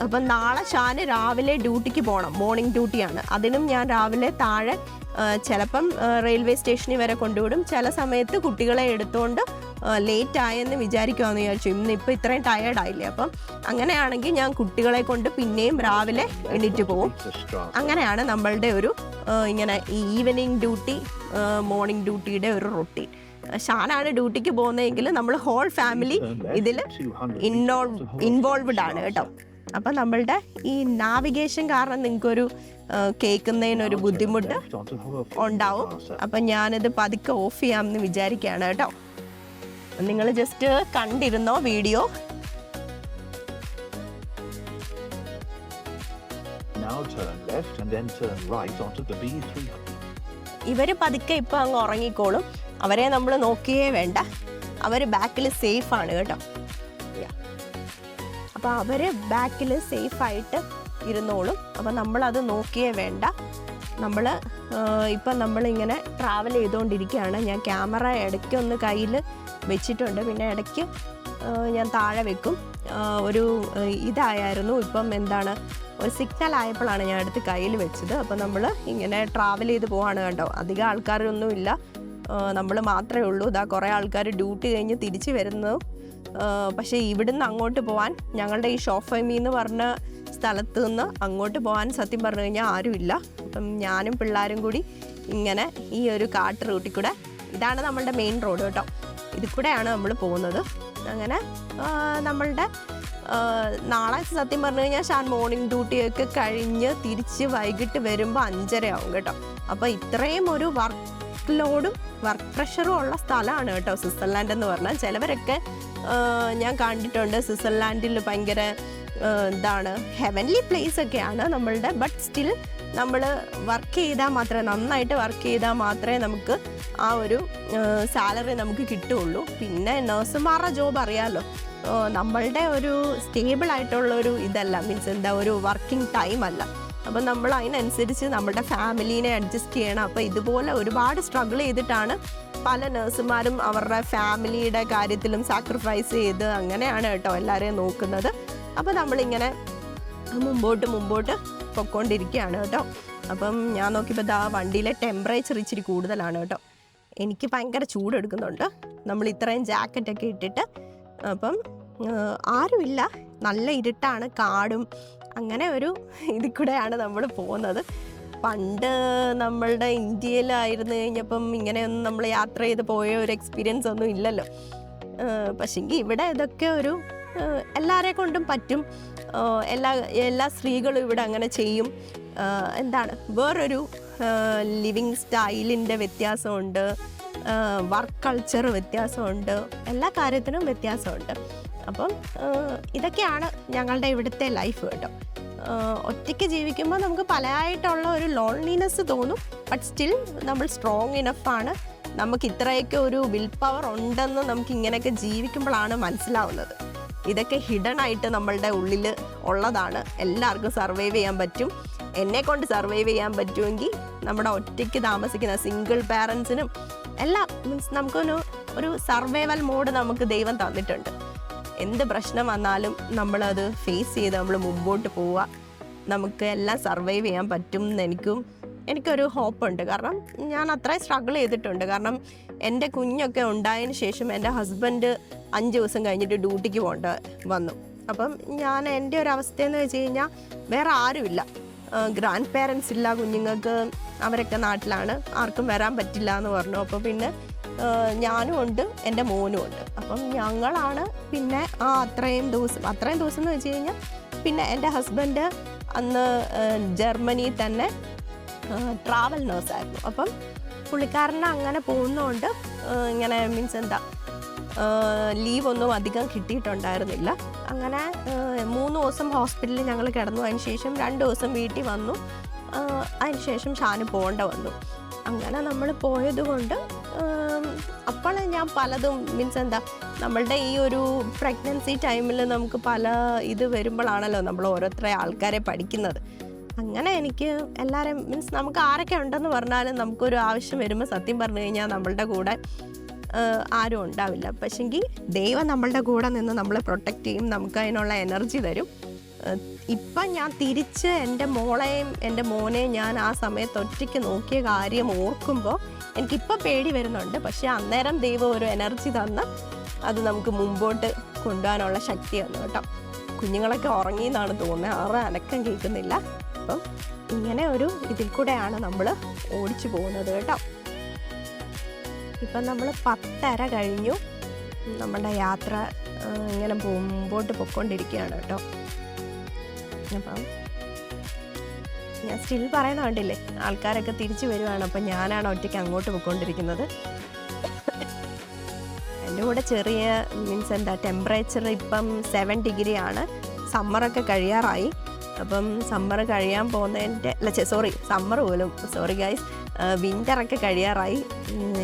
അപ്പം നാളെ ഷാന് രാവിലെ ഡ്യൂട്ടിക്ക് പോകണം, മോർണിംഗ് ഡ്യൂട്ടിയാണ്. അതിനും ഞാൻ രാവിലെ താഴെ ചിലപ്പം റെയിൽവേ സ്റ്റേഷനിൽ വരെ കൊണ്ടുവിടും. ചില സമയത്ത് കുട്ടികളെ എടുത്തുകൊണ്ട് ലേറ്റ് ആയെന്ന് വിചാരിക്കുമെന്ന് വിചാരിച്ചു. ഇന്നിപ്പോൾ ഇത്രയും ടയേർഡായില്ലേ, അപ്പം അങ്ങനെയാണെങ്കിൽ ഞാൻ കുട്ടികളെ കൊണ്ട് പിന്നെയും രാവിലെ എണീറ്റ് പോകും. അങ്ങനെയാണ് നമ്മളുടെ ഒരു ഇങ്ങനെ ഈവനിങ് ഡ്യൂട്ടി മോർണിംഗ് ഡ്യൂട്ടിയുടെ ഒരു റൊട്ടീൻ. ഷാനാണ് ഡ്യൂട്ടിക്ക് പോകുന്നതെങ്കിൽ നമ്മൾ ഹോൾ ഫാമിലി ഇതിൽ ഇൻവോൾവ്ഡ് ആണ് കേട്ടോ. അപ്പം നമ്മളുടെ ഈ നാവിഗേഷൻ കാരണം നിങ്ങൾക്കൊരു കേൾക്കുന്നതിനൊരു ബുദ്ധിമുട്ട് ഉണ്ടാവും. അപ്പം ഞാനിത് പതുക്കെ ഓഫ് ചെയ്യാമെന്ന് വിചാരിക്കുകയാണ് കേട്ടോ. നിങ്ങൾ ജസ്റ്റ് കണ്ടിരുന്നോ video? Now turn left and then turn right onto the B300. ഇവർ പതുക്കെ ഇപ്പം അങ്ങ് ഉറങ്ങിക്കോളും. അവരെ നമ്മൾ നോക്കിയേ വേണ്ട, അവർ ബാക്കിൽ സേഫാണ് കേട്ടോ. അപ്പോൾ അവർ ബാക്കിൽ സേഫായിട്ട് ഇരുന്നോളും. അപ്പോൾ നമ്മളത് നോക്കിയേ വേണ്ട. ഇപ്പം നമ്മളിങ്ങനെ ട്രാവൽ ചെയ്തുകൊണ്ടിരിക്കുകയാണ്. ഞാൻ ക്യാമറ ഇടയ്ക്കൊന്ന് കയ്യിൽ വെച്ചിട്ടുണ്ട്, പിന്നെ ഇടയ്ക്ക് ഞാൻ താഴെ വെക്കും. ഇതായിരുന്നു ഇപ്പം എന്താണ്, ഒരു സിഗ്നൽ ആയപ്പോഴാണ് ഞാൻ എടുത്ത് കയ്യിൽ വെച്ചത്. അപ്പോൾ നമ്മൾ ഇങ്ങനെ ട്രാവൽ ചെയ്ത് പോവാണ് കേട്ടോ. അധികം ആൾക്കാരൊന്നുമില്ല, നമ്മൾ മാത്രമേ ഉള്ളൂ. ഇതാ കുറേ ആൾക്കാർ ഡ്യൂട്ടി കഴിഞ്ഞ് തിരിച്ച് വരുന്നു. പക്ഷേ ഇവിടുന്ന് അങ്ങോട്ട് പോകാൻ, ഞങ്ങളുടെ ഈ ഷോഫൈമി എന്ന് പറഞ്ഞ സ്ഥലത്ത് നിന്ന് അങ്ങോട്ട് പോകാൻ സത്യം പറഞ്ഞു കഴിഞ്ഞാൽ ആരുമില്ല. അപ്പം ഞാനും പിള്ളേരും കൂടി ഇങ്ങനെ ഈ ഒരു കാട്ട് റൂട്ടിൽ കൂടെ, ഇതാണ് നമ്മളുടെ മെയിൻ റോഡ് കേട്ടോ, ഇതിൽ കൂടെയാണ് നമ്മൾ പോകുന്നത്. അങ്ങനെ നമ്മളുടെ നാളെ സത്യം പറഞ്ഞു കഴിഞ്ഞാൽ മോർണിംഗ് ഡ്യൂട്ടിയൊക്കെ കഴിഞ്ഞ് തിരിച്ച് വൈകിട്ട് വരുമ്പോൾ 5:30 ആവും കേട്ടോ. അപ്പോൾ ഇത്രയും ഒരു വർക്ക് ലോഡും വർക്ക് പ്രഷറും ഉള്ള സ്ഥലമാണ് കേട്ടോ സ്വിറ്റ്സർലാൻഡ് എന്ന് പറഞ്ഞാൽ. ചിലവരൊക്കെ ഞാൻ കണ്ടിട്ടുണ്ട് സ്വിറ്റ്സർലാൻഡിൽ ഭയങ്കര എന്താണ് ഹെവൻലി പ്ലേസ് ഒക്കെയാണ് നമ്മളുടെ. ബട്ട് സ്റ്റിൽ നമ്മൾ വർക്ക് ചെയ്താൽ മാത്രമേ, നന്നായിട്ട് വർക്ക് ചെയ്താൽ മാത്രമേ നമുക്ക് ആ ഒരു സാലറി നമുക്ക് കിട്ടുകയുള്ളൂ. പിന്നെ നഴ്സുമാരുടെ ജോബ് അറിയാമല്ലോ, നമ്മളുടെ ഒരു സ്റ്റേബിൾ ആയിട്ടുള്ള ഒരു ഇതല്ല, മീൻസ് എന്താ ഒരു വർക്കിംഗ് ടൈം അല്ല. അപ്പം നമ്മൾ അതിനനുസരിച്ച് നമ്മുടെ ഫാമിലീനെ അഡ്ജസ്റ്റ് ചെയ്യണം. അപ്പോൾ ഇതുപോലെ ഒരുപാട് സ്ട്രഗിൾ ചെയ്തിട്ടാണ് പല നഴ്സുമാരും അവരുടെ ഫാമിലിയുടെ കാര്യത്തിലും സാക്രിഫൈസ് ചെയ്ത് അങ്ങനെയാണ് കേട്ടോ എല്ലാവരെയും നോക്കുന്നത്. അപ്പോൾ നമ്മളിങ്ങനെ മുമ്പോട്ട് പൊയ്ക്കൊണ്ടിരിക്കുകയാണ് കേട്ടോ. അപ്പം ഞാൻ നോക്കിയപ്പോൾ ആ വണ്ടിയിലെ ടെമ്പറേച്ചർ ഇച്ചിരി കൂടുതലാണ് കേട്ടോ. എനിക്ക് ഭയങ്കര ചൂടെടുക്കുന്നുണ്ട്. നമ്മൾ ഇത്രയും ജാക്കറ്റൊക്കെ ഇട്ടിട്ട്, അപ്പം ആരുമില്ല, നല്ല ഇരുട്ടാണ്, കാടും അങ്ങനെ ഒരു ഇതിൽ കൂടെയാണ് നമ്മൾ പോകുന്നത്. പണ്ട് നമ്മളുടെ ഇന്ത്യയിലായിരുന്നു കഴിഞ്ഞപ്പം ഇങ്ങനെയൊന്നും നമ്മൾ യാത്ര ചെയ്ത് പോയ ഒരു എക്സ്പീരിയൻസ് ഒന്നും ഇല്ലല്ലോ. പക്ഷേങ്കിൽ ഇവിടെ ഇതൊക്കെ ഒരു എല്ലാവരെ കൊണ്ടും പറ്റും. എല്ലാ സ്ത്രീകളും ഇവിടെ അങ്ങനെ ചെയ്യും. എന്താണ് വേറൊരു ലിവിങ് സ്റ്റൈലിൻ്റെ വ്യത്യാസമുണ്ട്, വർക്ക് കൾച്ചർ വ്യത്യാസമുണ്ട്, എല്ലാ കാര്യത്തിനും വ്യത്യാസമുണ്ട്. അപ്പം ഇതൊക്കെയാണ് ഞങ്ങളുടെ ഇവിടുത്തെ ലൈഫ് കേട്ടോ. ഒറ്റയ്ക്ക് ജീവിക്കുമ്പോൾ നമുക്ക് പലതായിട്ടുള്ള ഒരു ലോൺലിനെസ് തോന്നും. ബട്ട് സ്റ്റിൽ നമ്മൾ സ്ട്രോങ് ഇനഫാണ്. നമുക്ക് ഇത്രയൊക്കെ ഒരു വിൽ പവർ ഉണ്ടെന്ന് നമുക്ക് ഇങ്ങനെയൊക്കെ ജീവിക്കുമ്പോഴാണ് മനസ്സിലാവുന്നത്. ഇതൊക്കെ ഹിഡൻ ആയിട്ട് നമ്മളുടെ ഉള്ളിൽ ഉള്ളതാണ്. എല്ലാവർക്കും സർവൈവ് ചെയ്യാൻ പറ്റും. എന്നെക്കൊണ്ട് സർവൈവ് ചെയ്യാൻ പറ്റുമെങ്കിൽ നമ്മുടെ ഒറ്റയ്ക്ക് താമസിക്കുന്ന സിംഗിൾ പാരൻസിനും എല്ലാം, മീൻസ് നമുക്കൊരു സർവൈവൽ മോഡ് നമുക്ക് ദൈവം തന്നിട്ടുണ്ട്. എന്ത് പ്രശ്നം വന്നാലും നമ്മളത് ഫേസ് ചെയ്ത് നമ്മൾ മുമ്പോട്ട് പോവുക. നമുക്ക് എല്ലാം സർവൈവ് ചെയ്യാൻ പറ്റും എന്ന് എനിക്കൊരു ഹോപ്പുണ്ട്. കാരണം ഞാൻ അത്രയും സ്ട്രഗിൾ ചെയ്തിട്ടുണ്ട്. കാരണം എൻ്റെ കുഞ്ഞൊക്കെ ഉണ്ടായതിന് ശേഷം എൻ്റെ ഹസ്ബൻഡ് 5 ദിവസം കഴിഞ്ഞിട്ട് ഡ്യൂട്ടിക്ക് പോകേണ്ട വന്നു. അപ്പം എൻ്റെ ഒരു അവസ്ഥയെന്ന് വെച്ച് കഴിഞ്ഞാൽ വേറെ ആരുമില്ല, ഗ്രാൻഡ് പേരൻസ് ഇല്ല കുഞ്ഞുങ്ങൾക്ക്, അവരൊക്കെ നാട്ടിലാണ്, ആർക്കും വരാൻ പറ്റില്ല എന്ന് പറഞ്ഞു. അപ്പോൾ പിന്നെ ഞാനും ഉണ്ട്, എൻ്റെ മോനും ഉണ്ട്. അപ്പം ഞങ്ങളാണ് പിന്നെ അത്രയും ദിവസം എന്ന് വെച്ച് കഴിഞ്ഞാൽ, പിന്നെ എൻ്റെ ഹസ്ബൻഡ് അന്ന് ജർമ്മനിയിൽ തന്നെ ട്രാവൽ നേഴ്സായിരുന്നു. അപ്പം പുള്ളിക്കാരനെ അങ്ങനെ പോകുന്നതുകൊണ്ട് ഇങ്ങനെ മീൻസ് എന്താ ലീവൊന്നും അധികം കിട്ടിയിട്ടുണ്ടായിരുന്നില്ല. അങ്ങനെ 3 ദിവസം ഹോസ്പിറ്റലിൽ ഞങ്ങൾ കിടന്നു. അതിന് ശേഷം 2 ദിവസം വീട്ടിൽ വന്നു. അതിന് ശേഷം ഷാന് പോകേണ്ട വന്നു. അങ്ങനെ നമ്മൾ പോയത് കൊണ്ട് അപ്പോൾ ഞാൻ പലതും മീൻസ് എന്താ നമ്മളുടെ ഈ ഒരു പ്രഗ്നൻസി ടൈമിൽ നമുക്ക് പല ഇത് വരുമ്പോഴാണല്ലോ നമ്മൾ ഓരോരുത്തരെ ആൾക്കാരെ പഠിക്കുന്നത്. അങ്ങനെ എനിക്ക് എല്ലാവരെയും മീൻസ് നമുക്ക് ആരൊക്കെ ഉണ്ടെന്ന് പറഞ്ഞാലും നമുക്കൊരു ആവശ്യം വരുമ്പോൾ സത്യം പറഞ്ഞു കഴിഞ്ഞാൽ നമ്മളുടെ കൂടെ ആരും ഉണ്ടാവില്ല. പക്ഷെങ്കിൽ ദൈവം നമ്മളുടെ കൂടെ നിന്ന് നമ്മളെ പ്രൊട്ടക്റ്റ് ചെയ്യും, നമുക്ക് അതിനുള്ള എനർജി തരും. ഇപ്പം ഞാൻ തിരിച്ച് എൻ്റെ മോളെയും എൻ്റെ മോനെയും ഞാൻ ആ സമയത്ത് ഒറ്റയ്ക്ക് നോക്കിയ കാര്യം ഓർക്കുമ്പോൾ എനിക്കിപ്പോൾ പേടി വരുന്നുണ്ട്. പക്ഷേ അന്നേരം ദൈവം ഒരു എനർജി തന്ന് അത് നമുക്ക് മുമ്പോട്ട് കൊണ്ടുപോകാനുള്ള ശക്തി തന്നു കേട്ടോ. കുഞ്ഞുങ്ങളൊക്കെ ഉറങ്ങിയെന്നാണ് തോന്നുന്നത്, ആരുടെ അനക്കം കേൾക്കുന്നില്ല. അപ്പം ഇങ്ങനെ ഒരു ഇതിൽ കൂടെയാണ് നമ്മൾ ഓടിച്ചു പോകുന്നത് കേട്ടോ. ഇപ്പം നമ്മൾ 10:30 കഴിഞ്ഞു. നമ്മുടെ യാത്ര ഇങ്ങനെ മുമ്പോട്ട് പൊയ്ക്കൊണ്ടിരിക്കുകയാണ് കേട്ടോ. അപ്പം ഞാൻ സ്റ്റിൽ പറയുന്ന കണ്ടില്ലേ, ആൾക്കാരൊക്കെ തിരിച്ചു വരുവാണ്. അപ്പം ഞാനാണ് ഒറ്റയ്ക്ക് അങ്ങോട്ട് പോയിക്കൊണ്ടിരിക്കുന്നത്. എൻ്റെ കൂടെ ചെറിയ മീൻസ് എന്താ ടെമ്പറേച്ചർ ഇപ്പം 7 ഡിഗ്രി ആണ്. സമ്മറൊക്കെ കഴിയാറായി. അപ്പം സമ്മർ കഴിയാൻ പോകുന്നതിൻ്റെ സമ്മർ പോലും ഗൈസ് വിൻ്ററൊക്കെ കഴിയാറായി.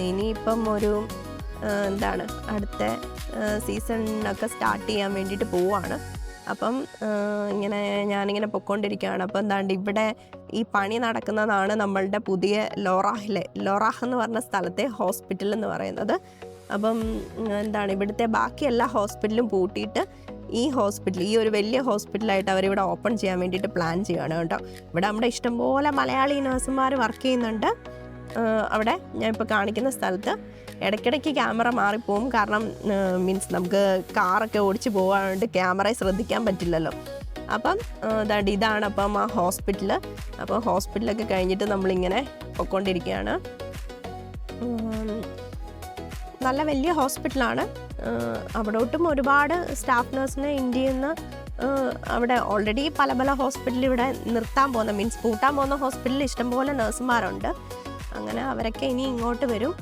ഇനിയിപ്പം ഒരു എന്താണ് അടുത്ത സീസണൊക്കെ സ്റ്റാർട്ട് ചെയ്യാൻ വേണ്ടിയിട്ട് പോവുകയാണ്. അപ്പം ഞാനിങ്ങനെ പൊയ്ക്കൊണ്ടിരിക്കുകയാണ്. അപ്പം എന്താണ്ട് ഇവിടെ ഈ പണി നടക്കുന്നതാണ് നമ്മളുടെ പുതിയ ലോറാഹ് എന്ന് പറഞ്ഞ സ്ഥലത്തെ ഹോസ്പിറ്റൽ എന്ന് പറയുന്നത്. അപ്പം എന്താണ് ഇവിടുത്തെ ബാക്കി എല്ലാ ഹോസ്പിറ്റലും പൂട്ടിയിട്ട് ഈ ഒരു വലിയ ഹോസ്പിറ്റലായിട്ട് അവരിവിടെ ഓപ്പൺ ചെയ്യാൻ വേണ്ടിയിട്ട് പ്ലാൻ ചെയ്യുകയാണ് കേട്ടോ. ഇവിടെ നമ്മുടെ ഇഷ്ടംപോലെ മലയാളി നഴ്സുമാർ വർക്ക് ചെയ്യുന്നുണ്ട്. അവിടെ ഞാൻ ഇപ്പോൾ കാണിക്കുന്ന സ്ഥലത്ത് ഇടയ്ക്കിടയ്ക്ക് ക്യാമറ മാറിപ്പോവും. കാരണം മീൻസ് നമുക്ക് കാറൊക്കെ ഓടിച്ച് പോകാനുണ്ട്, ക്യാമറയെ ശ്രദ്ധിക്കാൻ പറ്റില്ലല്ലോ. അപ്പം ഇതാണ് അപ്പം ആ ഹോസ്പിറ്റൽ. അപ്പോൾ ഹോസ്പിറ്റലൊക്കെ കഴിഞ്ഞിട്ട് നമ്മളിങ്ങനെ പൊയ്ക്കൊണ്ടിരിക്കുകയാണ്. നല്ല വലിയ ഹോസ്പിറ്റലാണ്. അവിടോട്ടും ഒരുപാട് സ്റ്റാഫ് നഴ്സിനെ ഇന്ത്യയിൽ നിന്ന് അവിടെ ഓൾറെഡി പല ഹോസ്പിറ്റലിൽ ഇവിടെ നിർത്താൻ പോകുന്ന മീൻസ് പൂട്ടാൻ പോകുന്ന ഹോസ്പിറ്റലിൽ ഇഷ്ടംപോലെ നഴ്സുമാരുണ്ട്. അങ്ങനെ അവരൊക്കെ ഇനി ഇങ്ങോട്ട് വരും.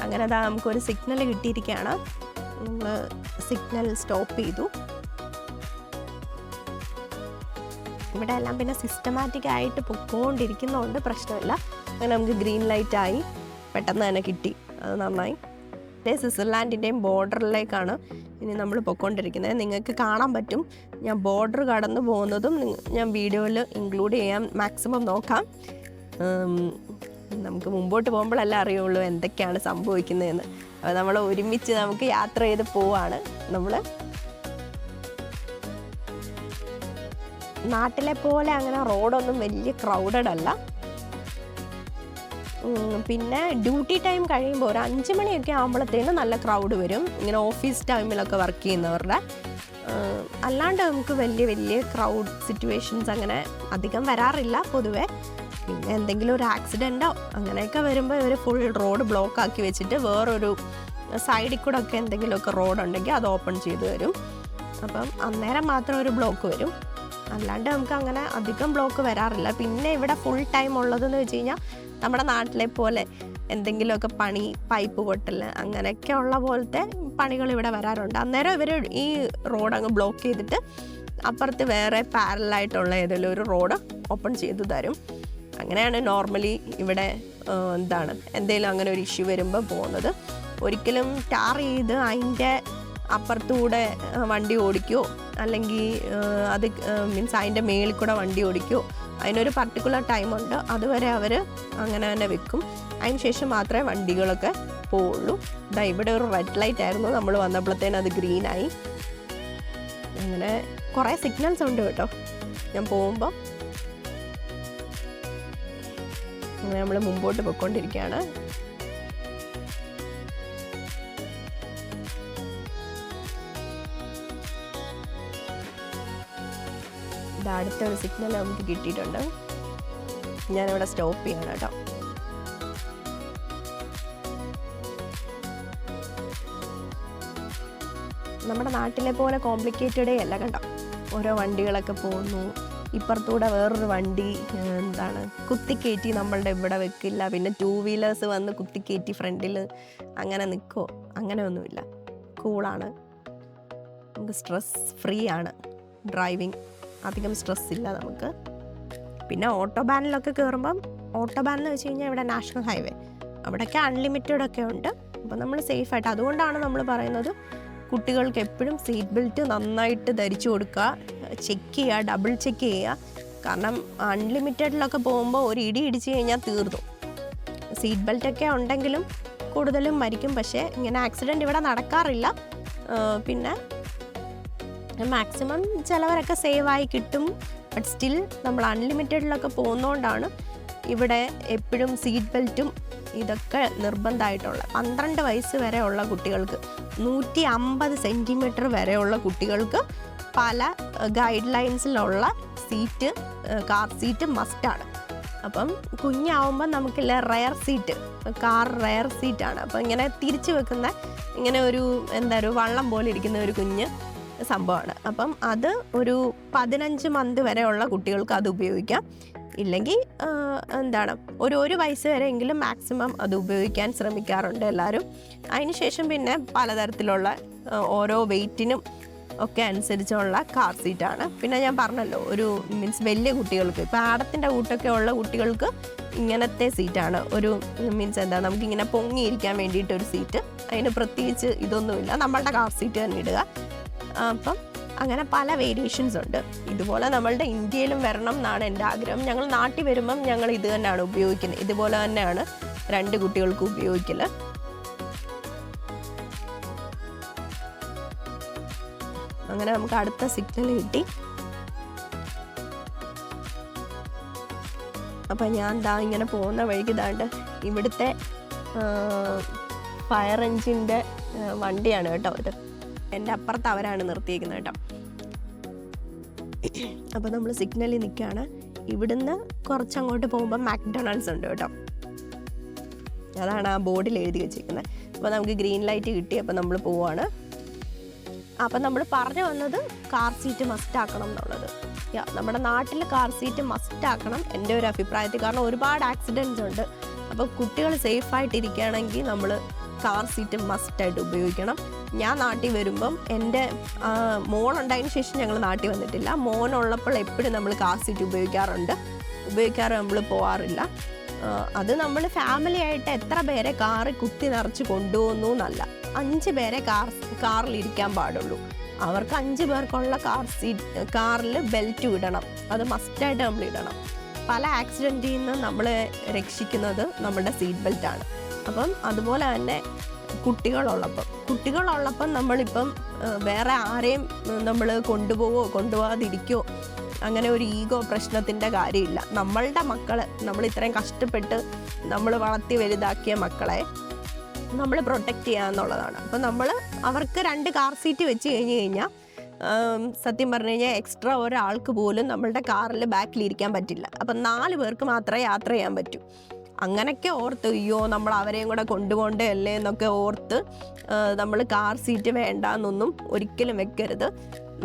അങ്ങനെ നമുക്കൊരു സിഗ്നൽ കിട്ടിയിരിക്കുകയാണ്. നമ്മൾ സിഗ്നൽ സ്റ്റോപ്പ് ചെയ്തു. ഇവിടെ എല്ലാം പിന്നെ സിസ്റ്റമാറ്റിക് ആയിട്ട് പൊയ്ക്കൊണ്ടിരിക്കുന്നതുകൊണ്ട് പ്രശ്നമില്ല. അങ്ങനെ നമുക്ക് ഗ്രീൻ ലൈറ്റായി പെട്ടെന്ന് തന്നെ കിട്ടി. അത് നന്നായി. സ്വിറ്റ്സർലാൻഡിൻ്റെയും ബോർഡറിലേക്കാണ് ഇനി നമ്മൾ പൊയ്ക്കൊണ്ടിരിക്കുന്നത്. നിങ്ങൾക്ക് കാണാൻ പറ്റും. ഞാൻ ബോർഡർ കടന്നു പോകുന്നതും ഞാൻ വീഡിയോയിൽ ഇൻക്ലൂഡ് ചെയ്യാൻ മാക്സിമം നോക്കാം. നമുക്ക് മുമ്പോട്ട് പോകുമ്പോഴല്ല അറിയുള്ളൂ എന്തൊക്കെയാണ് സംഭവിക്കുന്നതെന്ന്. അപ്പോൾ നമ്മൾ ഒരുമിച്ച് നമുക്ക് യാത്ര ചെയ്ത് പോവാണ്. നമ്മൾ നാട്ടിലെ പോലെ അങ്ങനെ റോഡൊന്നും വലിയ ക്രൗഡഡ് അല്ല. പിന്നെ ഡ്യൂട്ടി ടൈം കഴിയുമ്പോൾ ഒരു 5 മണിയൊക്കെ ആകുമ്പോഴത്തേനും നല്ല ക്രൗഡ് വരും. ഇങ്ങനെ ഓഫീസ് ടൈമിലൊക്കെ വർക്ക് ചെയ്യുന്നവരുടെ. അല്ലാണ്ട് നമുക്ക് വലിയ ക്രൗഡ് സിറ്റുവേഷൻസ് അങ്ങനെ അധികം വരാറില്ല പൊതുവെ. പിന്നെ എന്തെങ്കിലും ഒരു ആക്സിഡൻറ്റോ അങ്ങനെയൊക്കെ വരുമ്പോൾ ഇവർ ഫുൾ റോഡ് ബ്ലോക്ക് ആക്കി വെച്ചിട്ട് വേറൊരു സൈഡിൽ കൂടെ ഒക്കെ എന്തെങ്കിലുമൊക്കെ റോഡ് ഉണ്ടെങ്കിൽ അത് ഓപ്പൺ ചെയ്ത് തരും. അപ്പം അന്നേരം മാത്രം ഒരു ബ്ലോക്ക് വരും. അല്ലാണ്ട് നമുക്ക് അങ്ങനെ അധികം ബ്ലോക്ക് വരാറില്ല. പിന്നെ ഇവിടെ ഫുൾ ടൈം ഉള്ളതെന്ന് വെച്ച് കഴിഞ്ഞാൽ നമ്മുടെ നാട്ടിലെ പോലെ എന്തെങ്കിലുമൊക്കെ പണി, പൈപ്പ് പൊട്ടൽ അങ്ങനെയൊക്കെ ഉള്ള പോലത്തെ പണികൾ ഇവിടെ വരാറുണ്ട്. അന്നേരം ഇവർ ഈ റോഡ് അങ്ങ് ബ്ലോക്ക് ചെയ്തിട്ട് അപ്പുറത്ത് വേറെ പാരലായിട്ടുള്ള ഏതെങ്കിലും ഒരു റോഡ് ഓപ്പൺ ചെയ്തു തരും. അങ്ങനെയാണ് നോർമലി ഇവിടെ എന്തെങ്കിലും അങ്ങനെ ഒരു ഇഷ്യൂ വരുമ്പോൾ പോകുന്നത്. ഒരിക്കലും ടാർ ചെയ്ത് അതിൻ്റെ അപ്പുറത്തൂടെ വണ്ടി ഓടിക്കുകയോ അല്ലെങ്കിൽ അത് മീൻസ് അതിൻ്റെ മേളിൽ കൂടെ വണ്ടി ഓടിക്കുകയോ അതിനൊരു പർട്ടിക്കുലർ ടൈമുണ്ട്. അതുവരെ അവർ അങ്ങനെ തന്നെ വെക്കും. അതിന് ശേഷം മാത്രമേ വണ്ടികളൊക്കെ പോവുള്ളൂ. ഇവിടെ ഒരു റെഡ് ലൈറ്റ് ആയിരുന്നു, നമ്മൾ വന്നപ്പോഴത്തേനും അത് ഗ്രീനായി. അങ്ങനെ കുറേ സിഗ്നൽസ് ഉണ്ട് കേട്ടോ ഞാൻ പോകുമ്പോൾ. അങ്ങനെ നമ്മൾ മുമ്പോട്ട് പോയിക്കൊണ്ടിരിക്കുകയാണ്. ഇത് അടുത്തൊരു സിഗ്നൽ നമുക്ക് കിട്ടിയിട്ടുണ്ട്. ഞാനിവിടെ സ്റ്റോപ്പ് ചെയ്യണം കേട്ടോ. നമ്മുടെ നാട്ടിലെ പോലെ കോംപ്ലിക്കേറ്റഡേ അല്ല കണ്ടോ. ഓരോ വണ്ടികളൊക്കെ പോകുന്നു. ഇപ്പുറത്തൂടെ വേറൊരു വണ്ടി കുത്തിക്കയറ്റി നമ്മളുടെ ഇവിടെ വെക്കില്ല. പിന്നെ 2 വീലേഴ്സ് വന്ന് കുത്തിക്കയറ്റി ഫ്രണ്ടിൽ അങ്ങനെ നിൽക്കുമോ, അങ്ങനെയൊന്നുമില്ല. കൂളാണ്. നമുക്ക് സ്ട്രെസ് ഫ്രീ ആണ് ഡ്രൈവിങ്. അധികം സ്ട്രെസ് ഇല്ല നമുക്ക്. പിന്നെ ഓട്ടോ ബാനിലൊക്കെ കയറുമ്പം, ഓട്ടോ ബാൻ എന്ന് വെച്ച് കഴിഞ്ഞാൽ ഇവിടെ നാഷണൽ ഹൈവേ, അവിടെയൊക്കെ അൺലിമിറ്റഡ് ഒക്കെ ഉണ്ട്. അപ്പോൾ നമ്മൾ സേഫായിട്ട്, അതുകൊണ്ടാണ് നമ്മൾ പറയുന്നത് കുട്ടികൾക്ക് എപ്പോഴും സീറ്റ് ബെൽറ്റ് നന്നായിട്ട് ധരിച്ചു കൊടുക്കുക, ചെക്ക് ചെയ്യുക, ഡബിൾ ചെക്ക് ചെയ്യുക. കാരണം അൺലിമിറ്റഡിലൊക്കെ പോകുമ്പോൾ ഒരു ഇടിച്ച് കഴിഞ്ഞാൽ തീർന്നു. സീറ്റ് ബെൽറ്റൊക്കെ ഉണ്ടെങ്കിലും കൂടുതലും മരിക്കും. പക്ഷേ ഇങ്ങനെ ആക്സിഡൻറ്റ് ഇവിടെ നടക്കാറില്ല. പിന്നെ മാക്സിമം ചിലവരൊക്കെ സേവായി കിട്ടും. ബട്ട് സ്റ്റിൽ നമ്മൾ അൺലിമിറ്റഡിലൊക്കെ പോകുന്നതുകൊണ്ടാണ് ഇവിടെ എപ്പോഴും സീറ്റ് ബെൽറ്റും ഇതൊക്കെ നിർബന്ധമായിട്ടുള്ള. 12 വയസ്സ് വരെയുള്ള കുട്ടികൾക്ക്, 150 സെൻറ്റിമീറ്റർ വരെയുള്ള കുട്ടികൾക്ക് പല ഗൈഡ് ലൈൻസിലുള്ള സീറ്റ്, കാർ സീറ്റ് മസ്റ്റാണ്. അപ്പം കുഞ്ഞാവുമ്പോൾ നമുക്കില്ല റെയർ സീറ്റ്, കാർ റെയർ സീറ്റാണ്. അപ്പോൾ ഇങ്ങനെ തിരിച്ചു വെക്കുന്ന ഇങ്ങനെ ഒരു വള്ളം പോലെ ഇരിക്കുന്ന ഒരു കുഞ്ഞ് സംഭവമാണ്. അപ്പം അത് ഒരു 15 മന്ത് വരെയുള്ള കുട്ടികൾക്ക് അത് ഉപയോഗിക്കാം. ഇല്ലെങ്കിൽ ഒരു വയസ്സ് വരെയെങ്കിലും മാക്സിമം അത് ഉപയോഗിക്കാൻ ശ്രമിക്കാറുണ്ട് എല്ലാവരും. അതിനുശേഷം പിന്നെ പലതരത്തിലുള്ള ഓരോ വെയ്റ്റിനും ഒക്കെ അനുസരിച്ചുള്ള കാർ സീറ്റാണ്. പിന്നെ ഞാൻ പറഞ്ഞല്ലോ, ഒരു മീൻസ് വലിയ കുട്ടികൾക്ക്, ഇപ്പോൾ ആടത്തിൻ്റെ കൂട്ടൊക്കെ ഉള്ള കുട്ടികൾക്ക് ഇങ്ങനത്തെ സീറ്റാണ്. ഒരു മീൻസ് എന്താ, നമുക്കിങ്ങനെ പൊങ്ങിയിരിക്കാൻ വേണ്ടിയിട്ടൊരു സീറ്റ്. അതിന് പ്രത്യേകിച്ച് ഇതൊന്നുമില്ല, നമ്മളുടെ കാർ സീറ്റ് തന്നെ ഇടുക. അപ്പം അങ്ങനെ പല വേരിയേഷൻസ് ഉണ്ട്. ഇതുപോലെ നമ്മളുടെ ഇന്ത്യയിലും വരണം എന്നാണ് എൻ്റെ ആഗ്രഹം. ഞങ്ങൾ നാട്ടിൽ വരുമ്പം ഞങ്ങൾ ഇത് തന്നെയാണ് ഉപയോഗിക്കുന്നത്. ഇതുപോലെ തന്നെയാണ് 2 കുട്ടികൾക്ക് ഉപയോഗിക്കൽ. അങ്ങനെ നമുക്ക് അടുത്ത സിഗ്നൽ കിട്ടി. അപ്പം ഞാൻ ഇങ്ങനെ പോകുന്ന വഴിക്ക് ഇവിടുത്തെ ഫയർ എൻജിൻ്റെ വണ്ടിയാണ് കേട്ടോ ഇത്. എൻ്റെ അപ്പുറത്ത് അവരാണ് നിർത്തിയിരിക്കുന്നത് കേട്ടോ. അപ്പോൾ നമ്മൾ സിഗ്നലിൽ നിൽക്കുകയാണ്. ഇവിടുന്ന് കുറച്ചങ്ങോട്ട് പോകുമ്പോൾ മാക്ഡൊണാൾഡ്സ് ഉണ്ട് കേട്ടോ. അതാണ് ആ ബോർഡിൽ എഴുതി വെച്ചിരിക്കുന്നത്. അപ്പോൾ നമുക്ക് ഗ്രീൻ ലൈറ്റ് കിട്ടി. അപ്പോൾ നമ്മൾ പോവാണ്. അപ്പം നമ്മൾ പറഞ്ഞു വന്നത് കാർ സീറ്റ് മസ്റ്റാക്കണം എന്നുള്ളത്. നമ്മുടെ നാട്ടിൽ കാർ സീറ്റ് മസ്റ്റാക്കണം എൻ്റെ ഒരു അഭിപ്രായത്തിൽ. കാരണം ഒരുപാട് ആക്സിഡൻറ്റ്സ് ഉണ്ട്. അപ്പോൾ കുട്ടികൾ സേഫായിട്ടിരിക്കുകയാണെങ്കിൽ നമ്മൾ കാർ സീറ്റ് മസ്റ്റായിട്ട് ഉപയോഗിക്കണം. ഞാൻ നാട്ടിൽ വരുമ്പം എൻ്റെ മോളുണ്ടായതിന് ശേഷം ഞങ്ങൾ നാട്ടിൽ വന്നിട്ടില്ല. മോനുള്ളപ്പോൾ എപ്പോഴും നമ്മൾ കാർ സീറ്റ് ഉപയോഗിക്കാറ് നമ്മൾ പോകാറില്ല. അത് നമ്മൾ ഫാമിലി ആയിട്ട് എത്ര പേരെ കാറിൽ കുത്തി നിറച്ച് കൊണ്ടുപോകുന്നു എന്നല്ല, 5 പേരെ കാറിലിരിക്കാൻ പാടുള്ളൂ. അവർക്ക് 5 പേർക്കുള്ള കാറിൽ ബെൽറ്റ് ഇടണം. അത് മസ്റ്റായിട്ട് നമ്മൾ ഇടണം. പല ആക്സിഡൻറ്റിൽ നിന്ന് നമ്മളെ രക്ഷിക്കുന്നത് നമ്മുടെ സീറ്റ് ബെൽറ്റാണ്. അപ്പം അതുപോലെ തന്നെ കുട്ടികളുള്ളപ്പം നമ്മളിപ്പം വേറെ ആരെയും നമ്മൾ കൊണ്ടുപോകാതിരിക്കുകയോ അങ്ങനെ ഒരു ഈഗോ പ്രശ്നത്തിൻ്റെ കാര്യമില്ല. നമ്മളുടെ മക്കളെ, നമ്മൾ ഇത്രയും കഷ്ടപ്പെട്ട് നമ്മൾ വളർത്തി വലുതാക്കിയ മക്കളെ നമ്മൾ പ്രൊട്ടക്റ്റ് ചെയ്യുക എന്നുള്ളതാണ്. അപ്പം നമ്മൾ അവർക്ക് 2 കാർ സീറ്റ് വെച്ച് കഴിഞ്ഞാൽ സത്യം പറഞ്ഞു കഴിഞ്ഞാൽ എക്സ്ട്രാ ഒരാൾക്ക് പോലും നമ്മളുടെ കാറിൽ ബാക്കിലിരിക്കാൻ പറ്റില്ല. അപ്പം 4 പേർക്ക് മാത്രമേ യാത്ര ചെയ്യാൻ പറ്റൂ. അങ്ങനെയൊക്കെ ഓർത്ത് അയ്യോ നമ്മൾ അവരെയും കൂടെ കൊണ്ടുപോകണ്ടേ അല്ലേ എന്നൊക്കെ ഓർത്ത് നമ്മൾ കാർ സീറ്റ് വേണ്ട എന്നൊന്നും ഒരിക്കലും വെക്കരുത്.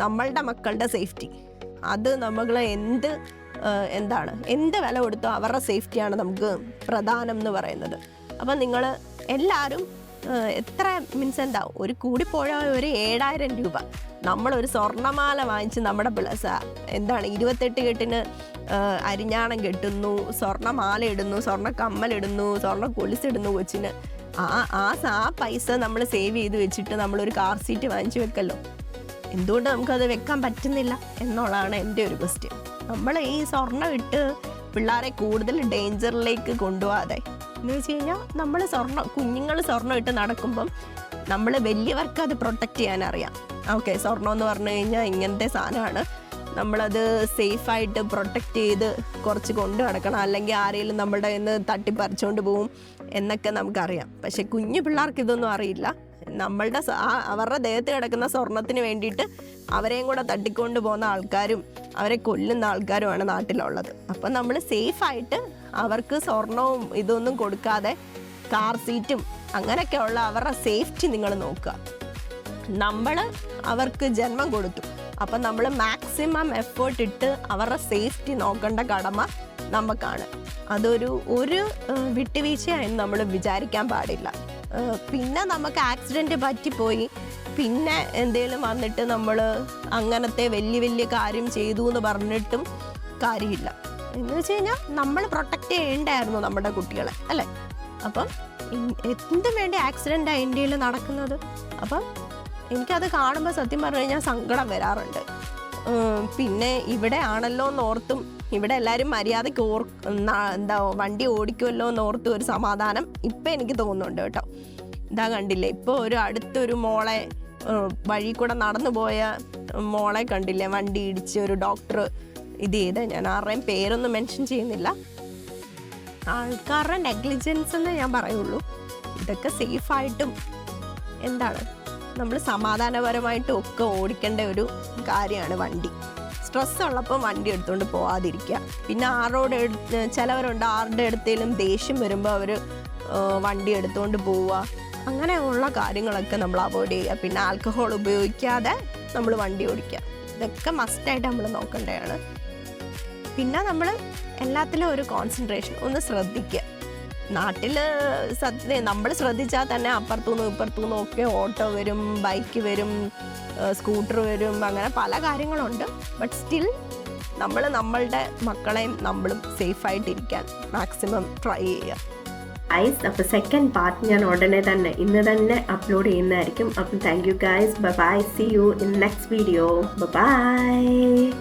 നമ്മളുടെ മക്കളുടെ സേഫ്റ്റി അത് നമ്മൾ എന്ത് വില കൊടുത്തോ അവരുടെ സേഫ്റ്റിയാണ് നമുക്ക് പ്രധാനം എന്ന് പറയുന്നത്. അപ്പം നിങ്ങൾ എല്ലാവരും എത്ര മീൻസ് ഒരു കൂടിപ്പോയാൽ ഒരു 7,000 രൂപ നമ്മളൊരു സ്വർണ്ണമാല വാങ്ങിച്ച് നമ്മുടെ 28 കെട്ടിന് അരിഞ്ഞാണം കെട്ടുന്നു, സ്വർണ്ണമാല ഇടുന്നു, സ്വർണ്ണ കമ്മലിടുന്നു, സ്വർണ്ണ കൊലുസിടുന്നു കൊച്ചിന്. ആ പൈസ നമ്മൾ സേവ് ചെയ്ത് വെച്ചിട്ട് നമ്മളൊരു കാർ സീറ്റ് വാങ്ങിച്ച് വെക്കല്ലോ. എന്തുകൊണ്ട് നമുക്കത് വെക്കാൻ പറ്റുന്നില്ല എന്നുള്ളതാണ് എൻ്റെ ഒരു ക്വസ്റ്റ്യൻ. നമ്മൾ ഈ സ്വർണ്ണം ഇട്ട് പിള്ളേരെ കൂടുതൽ ഡേഞ്ചറിലേക്ക് കൊണ്ടുപോകാതെ എന്ന് വെച്ച് കഴിഞ്ഞാൽ നമ്മൾ കുഞ്ഞുങ്ങൾ സ്വർണ്ണം ഇട്ട് നടക്കുമ്പം നമ്മൾ വലിയവർക്ക് അത് പ്രൊട്ടക്റ്റ് ചെയ്യാനറിയാം. ഓക്കെ, സ്വർണ്ണം എന്ന് പറഞ്ഞു കഴിഞ്ഞാൽ ഇങ്ങനത്തെ സാധനമാണ്, നമ്മളത് സേഫായിട്ട് പ്രൊട്ടക്റ്റ് ചെയ്ത് കുറച്ച് കൊണ്ടു നടക്കണം, അല്ലെങ്കിൽ ആരെങ്കിലും നമ്മളുടെ കയ്യിൽ നിന്ന് തട്ടിപ്പറിച്ചുകൊണ്ട് പോവും എന്നൊക്കെ നമുക്കറിയാം. പക്ഷെ കുഞ്ഞു പിള്ളേർക്ക് ഇതൊന്നും അറിയില്ല. നമ്മളുടെ അവരുടെ ദേഹത്ത് കിടക്കുന്ന സ്വർണത്തിന് വേണ്ടിയിട്ട് അവരെയും കൂടെ തട്ടിക്കൊണ്ട് പോകുന്ന ആൾക്കാരും അവരെ കൊല്ലുന്ന ആൾക്കാരുമാണ് നാട്ടിലുള്ളത്. അപ്പം നമ്മൾ സേഫായിട്ട് അവർക്ക് സ്വർണവും ഇതൊന്നും കൊടുക്കാതെ കാർ സീറ്റും അങ്ങനെയൊക്കെയുള്ള അവരുടെ സേഫ്റ്റി നിങ്ങൾ നോക്കുക. നമ്മൾ അവർക്ക് ജന്മം കൊടുത്തു, അപ്പം നമ്മൾ മാക്സിമം എഫേർട്ട് ഇട്ട് അവരുടെ സേഫ്റ്റി നോക്കേണ്ട കടമ നമുക്കാണ്. ഒരു വിട്ടുവീഴ്ചയായും നമ്മൾ വിചാരിക്കാൻ പാടില്ല. പിന്നെ നമുക്ക് ആക്സിഡൻറ്റ് പറ്റിപ്പോയി പിന്നെ എന്തെങ്കിലും വന്നിട്ട് നമ്മൾ അങ്ങനത്തെ വലിയ കാര്യം ചെയ്തു എന്ന് പറഞ്ഞിട്ടും കാര്യമില്ല. എന്ന് വെച്ച് കഴിഞ്ഞാൽ നമ്മൾ പ്രൊട്ടക്റ്റ് ചെയ്യേണ്ടായിരുന്നു നമ്മുടെ കുട്ടികളെ, അല്ലേ? അപ്പം എന്തും വേണ്ടി ആക്സിഡൻ്റാണ് ഇന്ത്യയിൽ നടക്കുന്നത്. അപ്പം എനിക്കത് കാണുമ്പോൾ സത്യം പറഞ്ഞു കഴിഞ്ഞാൽ സങ്കടം വരാറുണ്ട്. പിന്നെ ഇവിടെ ആണല്ലോ എന്നോർത്തും ഇവിടെ എല്ലാവരും മര്യാദയ്ക്ക് വണ്ടി ഓടിക്കുമല്ലോ എന്നോർത്തും ഒരു സമാധാനം ഇപ്പം എനിക്ക് തോന്നുന്നുണ്ട് കേട്ടോ. ഇതാ കണ്ടില്ലേ, ഇപ്പോൾ അടുത്തൊരു മോളെ വഴി കൂടെ നടന്നു പോയ മോളെ കണ്ടില്ലേ, വണ്ടി ഇടിച്ച് ഒരു ഡോക്ടർ ഇത് ചെയ്ത്. ഞാൻ ആരുടെയും പേരൊന്നും മെൻഷൻ ചെയ്യുന്നില്ല. ആൾക്കാരുടെ നെഗ്ലിജൻസ് എന്ന് ഞാൻ പറയുള്ളൂ. ഇതൊക്കെ സേഫായിട്ടും നമ്മൾ സമാധാനപരമായിട്ടും ഒക്കെ ഓടിക്കേണ്ട ഒരു കാര്യമാണ് വണ്ടി. സ്ട്രെസ് ഉള്ളപ്പോൾ വണ്ടി എടുത്തുകൊണ്ട് പോകാതിരിക്കുക. പിന്നെ ചിലവരുണ്ട് ആരുടെ അടുത്തേലും ദേഷ്യം വരുമ്പോൾ അവർ വണ്ടി എടുത്തുകൊണ്ട് പോവുക. അങ്ങനെയുള്ള കാര്യങ്ങളൊക്കെ നമ്മൾ അവോയ്ഡ് ചെയ്യുക. പിന്നെ ആൽക്കഹോൾ ഉപയോഗിക്കാതെ നമ്മൾ വണ്ടി ഓടിക്കുക. ഇതൊക്കെ മസ്റ്റായിട്ട് നമ്മൾ നോക്കേണ്ടതാണ്. പിന്നെ നമ്മൾ എല്ലാത്തിലും ഒരു കോൺസെൻട്രേഷൻ ഒന്ന് ശ്രദ്ധിക്കുക. നാട്ടിൽ നമ്മൾ ശ്രദ്ധിച്ചാൽ തന്നെ അപ്പുറത്തുനിന്നും ഇപ്പുറത്തുനിന്നും ഒക്കെ ഓട്ടോ വരും, ബൈക്ക് വരും, സ്കൂട്ടർ വരും, അങ്ങനെ പല കാര്യങ്ങളുണ്ട്. ബട്ട് സ്റ്റിൽ നമ്മൾ നമ്മളുടെ മക്കളെയും നമ്മളും സേഫായിട്ടിരിക്കാൻ മാക്സിമം ട്രൈ ചെയ്യുക. ഗൈസ്, അപ്പോൾ സെക്കൻഡ് പാർട്ട് ഞാൻ ഉടനെ തന്നെ ഇന്ന് തന്നെ അപ്ലോഡ് ചെയ്യുന്നതായിരിക്കും. അപ്പം thank you guys, bye bye, see you in next video, by.